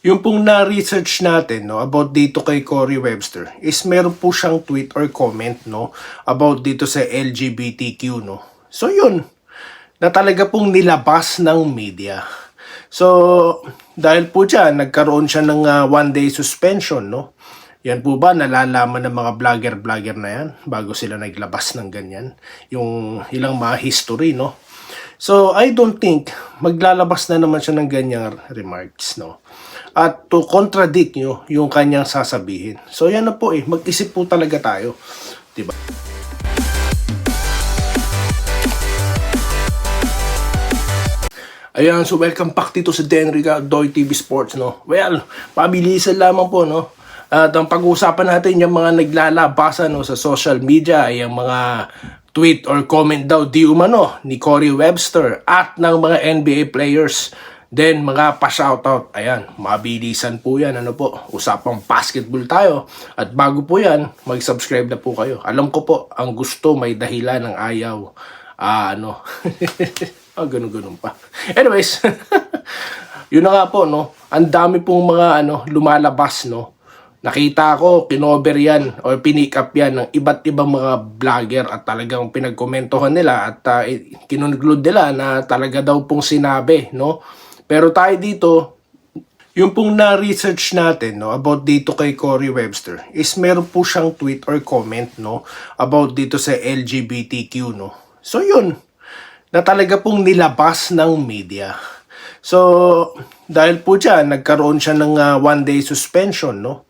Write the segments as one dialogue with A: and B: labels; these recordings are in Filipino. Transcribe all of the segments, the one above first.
A: Yung pong na-research natin no, about dito kay Cory Webster is meron po siyang tweet or comment no, about dito sa LGBTQ. No? So yun, na talaga pong nilabas ng media. So dahil po dyan, nagkaroon siya ng 1-day suspension. No? Yan po ba nalalaman ng mga vlogger na yan bago sila naglabas ng ganyan? Yung ilang mga history, no? So, I don't think maglalabas na naman siya ng ganyang remarks, no? At to contradict nyo yung kanyang sasabihin. So, yan na po mag-isip po talaga tayo. Diba? Ayan, so welcome back dito sa Denriga Doy TV Sports, no? Well, pabilisan lamang po, no? At ang pag-uusapan natin yung mga naglalabasan no, sa social media ay ang mga tweet or comment daw di umano ni Cory Webster at ng mga NBA players. Then mga pa-shoutout, ayan, mabilisan po yan, ano po, usapang basketball tayo. At bago po yan, mag-subscribe na po kayo. Alam ko po, ang gusto may dahilan ng ayaw. Ganun-ganun pa. Anyways, yun na nga po, no, ang dami pong mga lumalabas, no. Nakita ko, kinover yan or pinick up yan ng iba't ibang mga vlogger at talagang pinagkomentohan nila at kinonglude nila na talaga daw pong sinabi, no? Pero tayo dito, yung pong na-research natin, no, about dito kay Cory Webster is meron po siyang tweet or comment, no, about dito sa LGBTQ, no? So yun, na talaga pong nilabas ng media. So, dahil po dyan, nagkaroon siya ng 1-day suspension, no?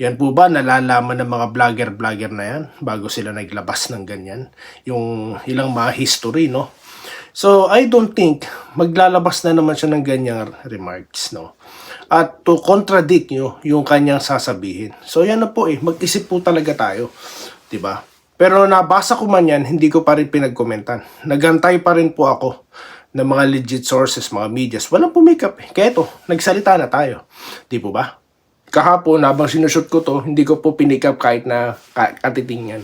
A: Yan po ba nalalaman ng mga vlogger na yan bago sila naglabas ng ganyan? Yung ilang mga history, no? So, I don't think maglalabas na naman siya ng ganyang remarks, no? At to contradict nyo yung kanyang sasabihin. So, yan na po mag-isip po talaga tayo, diba? Pero nabasa ko man yan, hindi ko pa rin pinagkomentan. Nagantay pa rin po ako ng mga legit sources, mga medias. Walang pumikap Kaya ito, nagsalita na tayo. Di po ba? Kahapon, habang sinushoot ko to, hindi ko po pinikap kahit na katitingnan.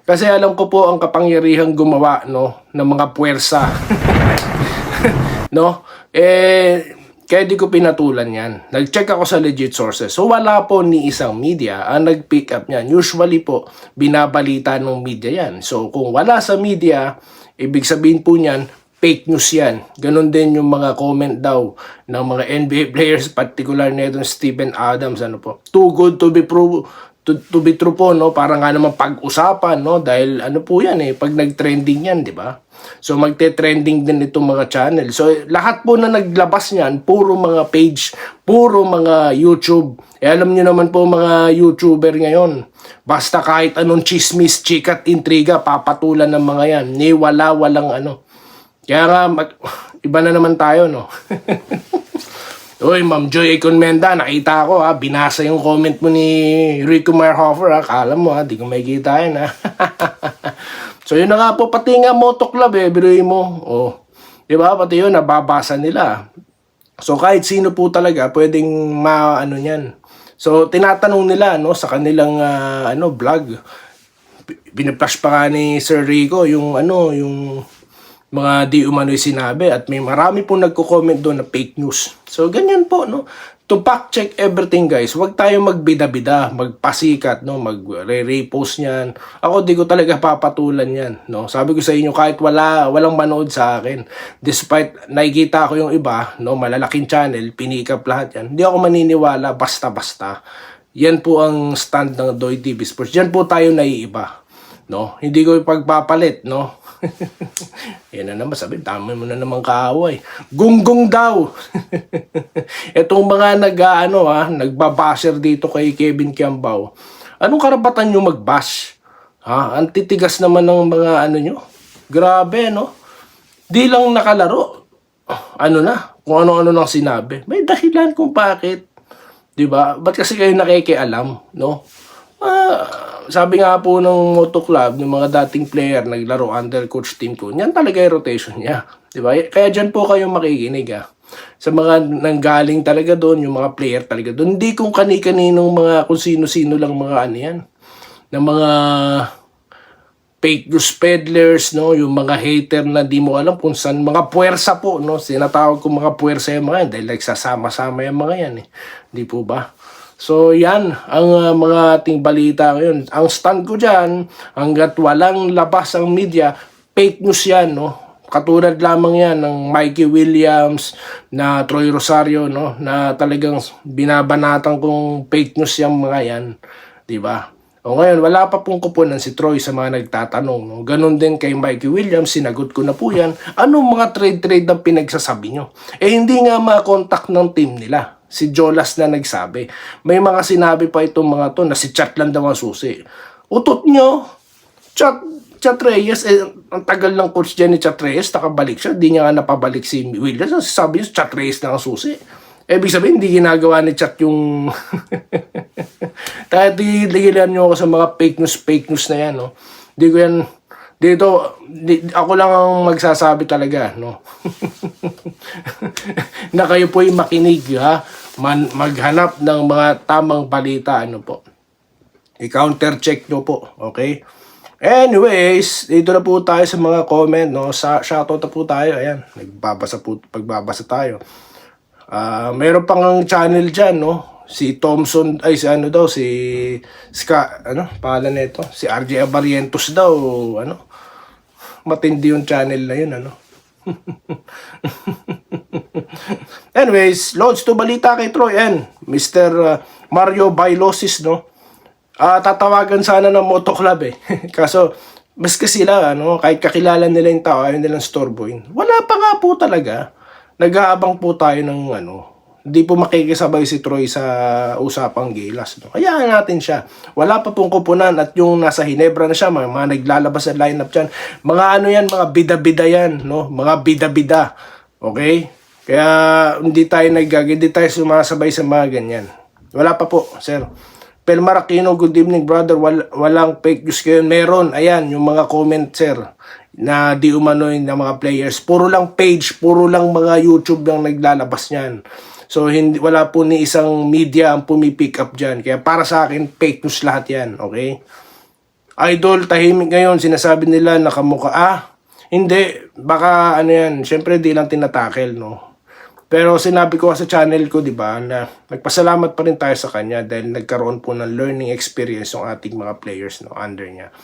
A: Kasi alam ko po ang kapangyarihang gumawa, no, ng mga puwersa. No? Kaya di ko pinatulan yan. Nag-check ako sa legit sources. So wala po ni isang media ang nag-pick up niyan. Usually po, binabalita ng media yan. So kung wala sa media, ibig sabihin po niyan, fake news yan. Ganon din yung mga comment daw ng mga NBA players, particular na itong Steven Adams, too good to be true, to be true po, no? Para nga naman pag-usapan, no? Dahil po yan pag nag-trending yan, di ba? So magte-trending din itong mga channel. So lahat po na naglabas niyan, puro mga page, puro mga YouTube. Alam niyo naman po mga YouTuber ngayon, basta kahit anong chismis, chikat, intriga, papatulan ng mga yan. Walang Kaya nga, iba na naman tayo, no? Uy, Ma'am Joy Econmenda, nakita ko, binasa yung comment mo ni Rico Marhofer, Kala mo, di ko makikita yan, So, yun na nga po, pati nga Moto Club, biruin mo. Diba? Pati yun, nababasa nila. So, kahit sino po talaga, pwedeng niyan. So, tinatanong nila, no, sa kanilang, vlog. Binaplash pa nga ni Sir Rico, yung mga di umano'y sinabi at may marami pong nagko-comment doon na fake news. So, ganyan po, no? To fact check everything, guys. Huwag tayo magbida-bida, magpasikat, no? Magre-repost niyan. Ako, di ko talaga papatulan yan, no? Sabi ko sa inyo, kahit walang manood sa akin, despite nakikita ko yung iba, no? Malalaking channel, pinikap lahat yan. Hindi ako maniniwala basta-basta. Yan po ang stand ng Doy TV Sports. Yan po tayo naiiba, no? Hindi ko ipagpapalit, no? Yan na naman, sabi, dami mo na naman kaaway. Gunggong daw. Itong mga nagbabasher dito kay Kevin Kiambao. Anong karapatan nyo mag-bash? Ang titigas naman ng mga nyo. Grabe, no? Di lang nakalaro. Kung ano-ano nang sinabi. May dahilan kung bakit. Diba? Ba't kasi kayo nakikialam, no? Sabi nga po ng Moto Club, yung mga dating player naglaro under coach Tim Kuhn, yan talaga yung rotation niya. Diba? Kaya dyan po kayo makikinig sa mga nanggaling talaga doon, yung mga player talaga doon. Hindi kung kani-kaninong mga, kung sino-sino lang mga yan. Na mga fake news peddlers, no, yung mga hater na di mo alam kung saan, mga puwersa po, no, sinatawag ko mga puwersa yung mga yan dahil nagsasama-sama yung mga yan, di po ba? So yan ang mga ating balita ngayon. Ang stand ko dyan, hanggat walang labas ang media, fake news yan, no. Katulad lamang yan ng Mikey Williams, na Troy Rosario, no, na talagang binabanatan kong fake news yung mga yan, di ba? O ngayon, wala pa pong kuponan si Troy sa mga nagtatanong. No? Ganon din kay Mikey Williams, sinagot ko na po yan. Anong mga trade ang pinagsasabi nyo? Eh hindi nga makontak ng team nila. Si Jolas na nagsabi. May mga sinabi pa itong mga to na si Chat lang daw ang susi. Utot nyo, Chat Reyes, ang tagal ng coach dyan ni Chat Reyes, nakabalik siya. Di niya nga napabalik si Williams. Sabi niya, Chat Reyes na ang susi. Ibig sabihin, hindi ginagawa ni Chat yung... Kahit digilan nyo ako sa mga fake news na yan, no? Hindi ko yan... Ako lang ang magsasabi talaga, no? Na kayo po'y makinig, ha? Maghanap ng mga tamang balita, ano po? I-counter-check nyo po, okay? Anyways, dito na po tayo sa mga comment, no? Shoutout na po tayo, ayan. Pagbabasa tayo. Meron pang channel dyan, no? Si Thompson, si ano daw, si pangalan nito? Si RJ Abarientos daw, ano? Matindi yung channel na yun, ano? Anyways, Lods, to balita kay Troy and Mr. Mario Bailosis, no? Tatawagan sana ng Moto Club, eh. Kaso, maski sila, ano, kahit kakilala nila yung tao, ayaw nilang storeboy. Wala pa nga po talaga. Nag-aabang po tayo ng ano, hindi po makikisabay si Troy sa usapang Gilas. No? Hayaan natin siya. Wala pa pong kupunan at yung nasa Hinebra na siya, mga naglalabas sa lineup dyan. Mga ano yan, mga bida-bida yan. No? Mga bida-bida. Okay? Kaya hindi tayo sumasabay sa mga ganyan. Wala pa po, sir. Pel Maracino, good evening brother. Walang fake news kayo. Meron, ayan, yung mga comment, sir, na di umano yung mga players. Puro lang page, puro lang mga YouTube lang naglalabas niyan. So, wala po ni isang media ang pumipick up dyan. Kaya para sa akin, fake news lahat yan. Okay? Idol, tahimik ngayon. Sinasabi nila nakamuka. Hindi. Baka ano yan. Siyempre, di lang tinatakel, no? Pero sinabi ko sa channel ko, di ba, na nagpasalamat pa rin tayo sa kanya dahil nagkaroon po ng learning experience yung ating mga players, no, under niya.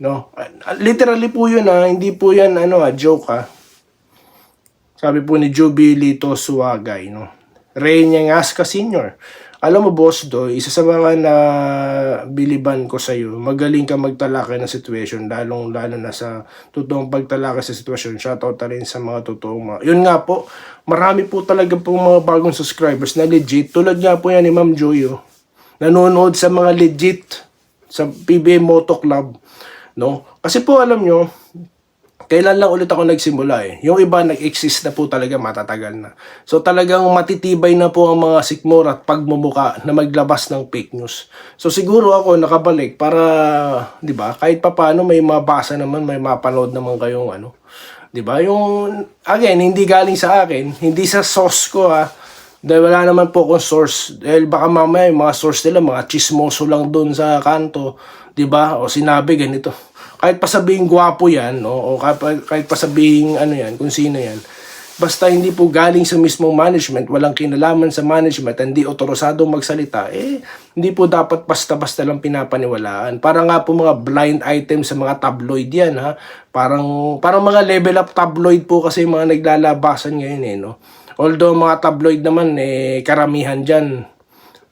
A: No? Literally po yun, hindi po yan, joke, Sabi po ni Jubilito Suagay, no? Ray Nyangasca Sr. Alam mo, Boss Doy, isa sa mga biliban ko sa iyo, magaling ka magtalakay ng situation, lalo na sa totoong pagtalakay sa sitwasyon. Shoutout na rin sa mga totoong mga... Yun nga po, marami po talaga po mga bagong subscribers na legit. Tulad nga po yan ni Ma'am Joyo. Nanonood sa mga legit sa PBA Moto Club. No? Kasi po alam nyo, kailan lang ulit ako nagsimula eh. Yung iba nag-exist na po talaga matatagal na. So talagang matitibay na po ang mga sikmura at pagmumuka na maglabas ng fake news. So siguro ako nakabalik para, di ba, kahit papaano may mabasa naman, may mapanood naman kayong ano. Di ba? Yung, again, hindi galing sa akin, hindi sa source ko dahil wala naman po akong source. Dahil baka mamaya yung mga source nila, mga chismoso lang doon sa kanto. Di ba? O sinabi ganito. Kahit pa sabihin gwapo yan, no? O kahit pa sabihin ano yan, kung sino yan, basta hindi po galing sa mismong management, walang kinalaman sa management, hindi otorisadong magsalita, hindi po dapat basta-basta lang pinapaniwalaan. Para nga po mga blind item sa mga tabloid yan, ha? Parang mga level up tabloid po kasi mga naglalabasan ngayon, no? Although mga tabloid naman, karamihan dyan,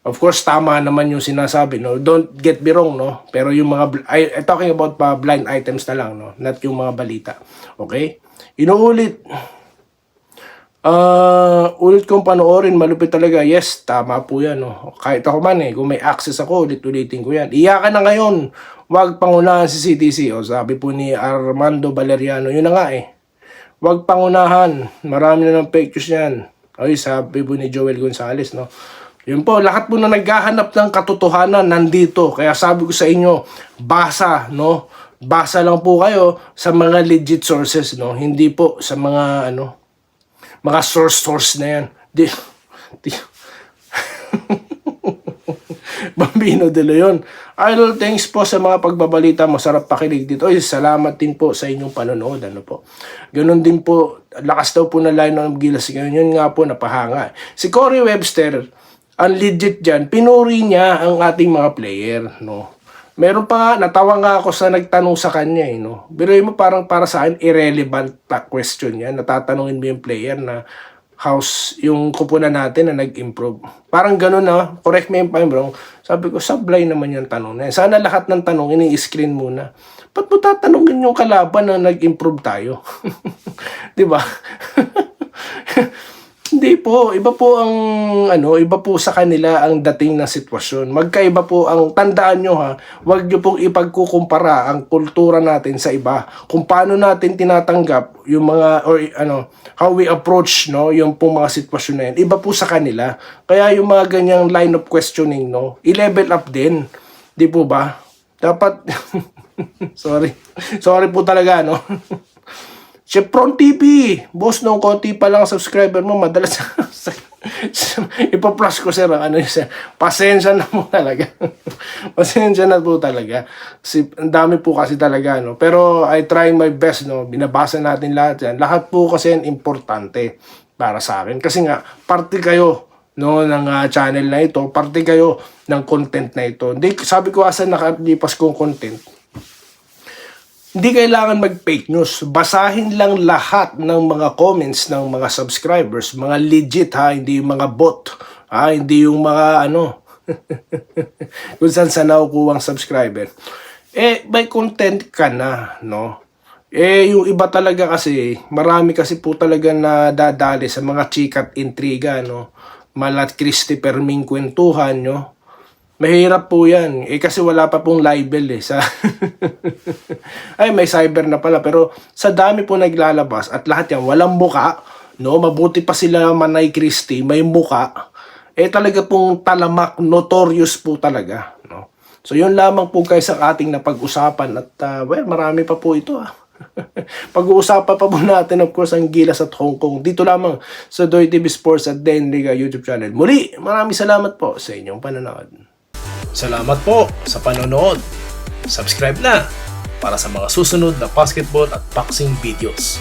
A: of course, tama naman yung sinasabi, no? Don't get me wrong, no? Pero yung mga, I'm talking about blind items na lang, no? Not yung mga balita. Okay? Inuulit. Ulit kong panoorin, malupit talaga. Yes, tama po yan, no? Kahit ako man, kung may access ako, ulit-ulitin ko yan. Iyakan na ngayon. Huwag pangunahan si CTC. O, sabi po ni Armando Valeriano, yun na nga Huwag pangunahan. Marami na ng fake news yan. Ay, sabi po ni Joel Gonzales, no? Yun po, lahat po na naghahanap ng katotohanan nandito. Kaya sabi ko sa inyo, basa, no? Basa lang po kayo sa mga legit sources, no? Hindi po sa mga, mga source na yan. Bambino De Leon. Idol, thanks po sa mga pagbabalita. Masarap pakinig dito. Ay, salamat din po sa inyong panonood. Ano po. Ganun din po, lakas daw po na line ng Gilas ngayon. Yun nga po, napahanga. Si Corey Webster, ang legit dyan, pinuri niya ang ating mga player, no? Meron pa nga, natawa nga ako sa nagtanong sa kanya, no? Pero mo parang para sa akin, irrelevant question yan. Natatanungin mo yung player na how's yung kupunan natin na nag-improve. Parang ganun na, correct me if I'm wrong. Sabi ko, sablay naman yung tanong na yan. Sana lahat ng tanong, ini-screen muna. Ba't mo tatanungin yung kalaban na nag-improve tayo? Di ba? Hindi po, iba po ang iba po sa kanila ang dating ng sitwasyon. Magkaiba po ang tandaan nyo ha, huwag nyo pong ipagkukumpara ang kultura natin sa iba. Kung paano natin tinatanggap yung mga how we approach yung pong mga sitwasyon na yan. Iba po sa kanila. Kaya yung mga ganyang line of questioning i-level up din. Di po ba? Dapat sorry po talaga Chevron TV, boss, nung konti pa lang subscriber mo, madalas ipa-plus ko sir, pasensya na mo talaga. Pasensya na po talaga. Kasi ang dami po kasi talaga, Pero I try my best, Binabasa natin lahat yan. Lahat po kasi yan importante para sa akin. Kasi nga, parte kayo ng channel na ito, parte kayo ng content na ito. Hindi, sabi ko asa nakalipas kong content, hindi kailangan mag-fake news. Basahin lang lahat ng mga comments ng mga subscribers. Mga legit hindi yung mga bot. Hindi yung mga kung saan sa nakukuha ang subscriber. May content ka na, yung iba talaga kasi, marami kasi po talaga na dadali sa mga chikat intriga, Malat Christopher Ming kwentuhan, Mahirap po yan. Kasi wala pa pong libel Ay, may cyber na pala. Pero sa dami po naglalabas at lahat yan, walang muka. Mabuti pa sila Manay Christie, may muka. Talaga pong talamak, notorious po talaga. So yun lamang po guys ang ating napag-usapan. At marami pa po ito Pag-uusapan pa po natin of course ang Gilas at Hong Kong. Dito lamang sa Doy TV Sports at Den Liga YouTube channel. Muli, maraming salamat po sa inyong panonood. Salamat po sa panonood. Subscribe na para sa mga susunod na basketball at boxing videos.